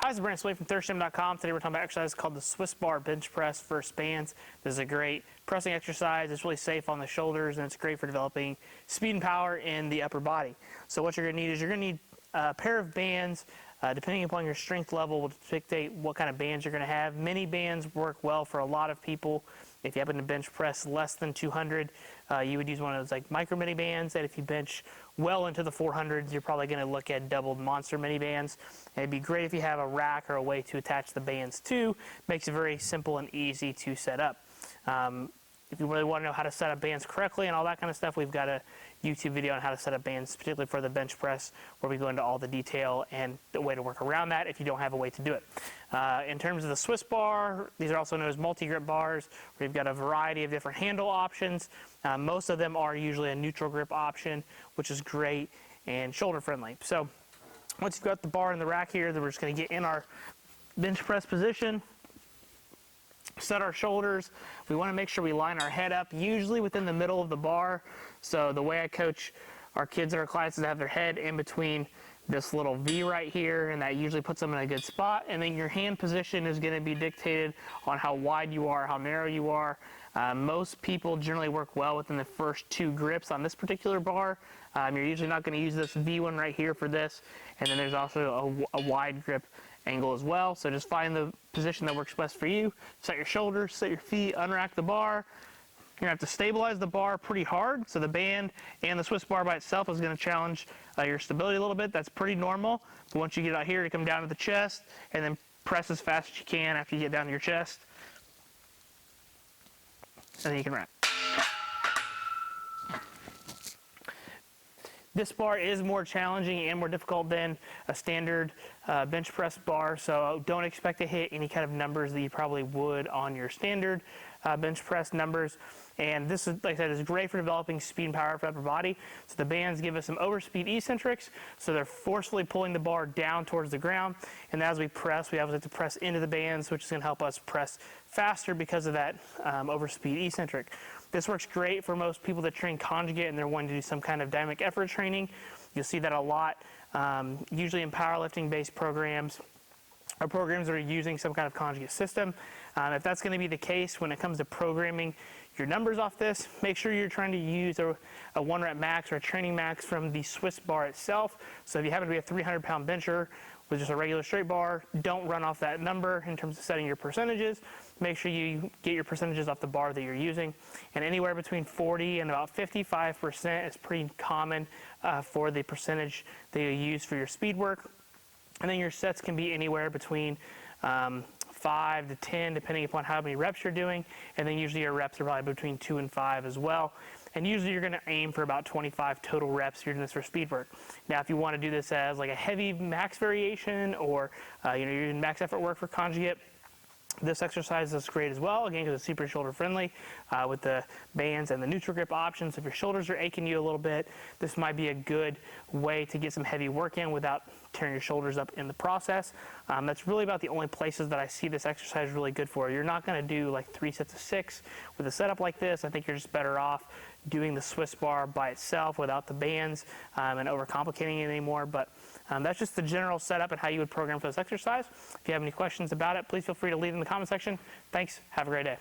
Hi, this is Brandon Sway from ThirstGym.com. Today we're talking about exercise called the Swiss bar bench press versus bands. This is a great pressing exercise. It's really safe on the shoulders, and it's great for developing speed and power in the upper body. So what you're going to need is you're going to need a pair of bands. Depending upon your strength level will dictate what kind of bands you're going to have. Mini bands work well for a lot of people. If you happen to bench press less than 200, you would use one of those like micro mini bands. And if you bench well into the 400s, you're probably going to look at doubled monster mini bands. And it'd be great if you have a rack or a way to attach the bands to. Makes it very simple and easy to set up. If you really want to know how to set up bands correctly and all that kind of stuff, we've got a YouTube video on how to set up bands, particularly for the bench press, where we go into all the detail and the way to work around that if you don't have a way to do it. In terms of the Swiss bar, these are also known as multi-grip bars, where you've got a variety of different handle options. Most of them are usually a neutral grip option, which is great and shoulder friendly. So once you've got the bar in the rack here, then we're just going to get in our bench press position. Set our shoulders. We want to make sure we line our head up, usually within the middle of the bar. So the way I coach our kids in our classes is to have their head in between this little V right here, and that usually puts them in a good spot. And then your hand position is going to be dictated on how wide you are, how narrow you are. Most people generally work well within the first two grips on this particular bar. You're usually not going to use this V one right here for this. And then there's also a wide grip angle as well. So just find the position that works best for you. Set your shoulders, set your feet, unrack the bar. You're gonna have to stabilize the bar pretty hard. So the band and the Swiss bar by itself is gonna challenge your stability a little bit. That's pretty normal. But once you get out here, you come down to the chest and then press as fast as you can after you get down to your chest. And then you can wrap. This bar is more challenging and more difficult than a standard bench press bar, so don't expect to hit any kind of numbers that you probably would on your standard bench press numbers. And this is, like I said, is great for developing speed and power for upper body. So the bands give us some overspeed eccentrics, so they're forcefully pulling the bar down towards the ground. And as we press, we have to press into the bands, which is going to help us press faster because of that overspeed eccentric. This works great for most people that train conjugate and they're wanting to do some kind of dynamic effort training. You'll see that a lot, usually in powerlifting-based programs or programs that are using some kind of conjugate system. If that's going to be the case when it comes to programming your numbers off this, make sure you're trying to use a 1 rep max or a training max from the Swiss bar itself. So if you happen to be a 300-pound bencher with just a regular straight bar, don't run off that number in terms of setting your percentages. Make sure you get your percentages off the bar that you're using. And anywhere between 40 and about 55% is pretty common for the percentage that you use for your speed work. And then your sets can be anywhere between 5 to 10, depending upon how many reps you're doing. And then usually your reps are probably between 2 and 5 as well. And usually you're going to aim for about 25 total reps if you're doing this for speed work. Now, if you want to do this as like a heavy max variation, or you're doing max effort work for conjugate, this exercise is great as well, again, because it's super shoulder friendly with the bands and the neutral grip options. If your shoulders are aching you a little bit, this might be a good way to get some heavy work in without tearing your shoulders up in the process. That's really about the only places that I see this exercise really good for. You're not going to do like 3 sets of 6 with a setup like this. I think you're just better off doing the Swiss bar by itself without the bands and overcomplicating it anymore. But that's just the general setup and how you would program for this exercise. If you have any questions about it, please feel free to leave in the comment section. Thanks. Have a great day.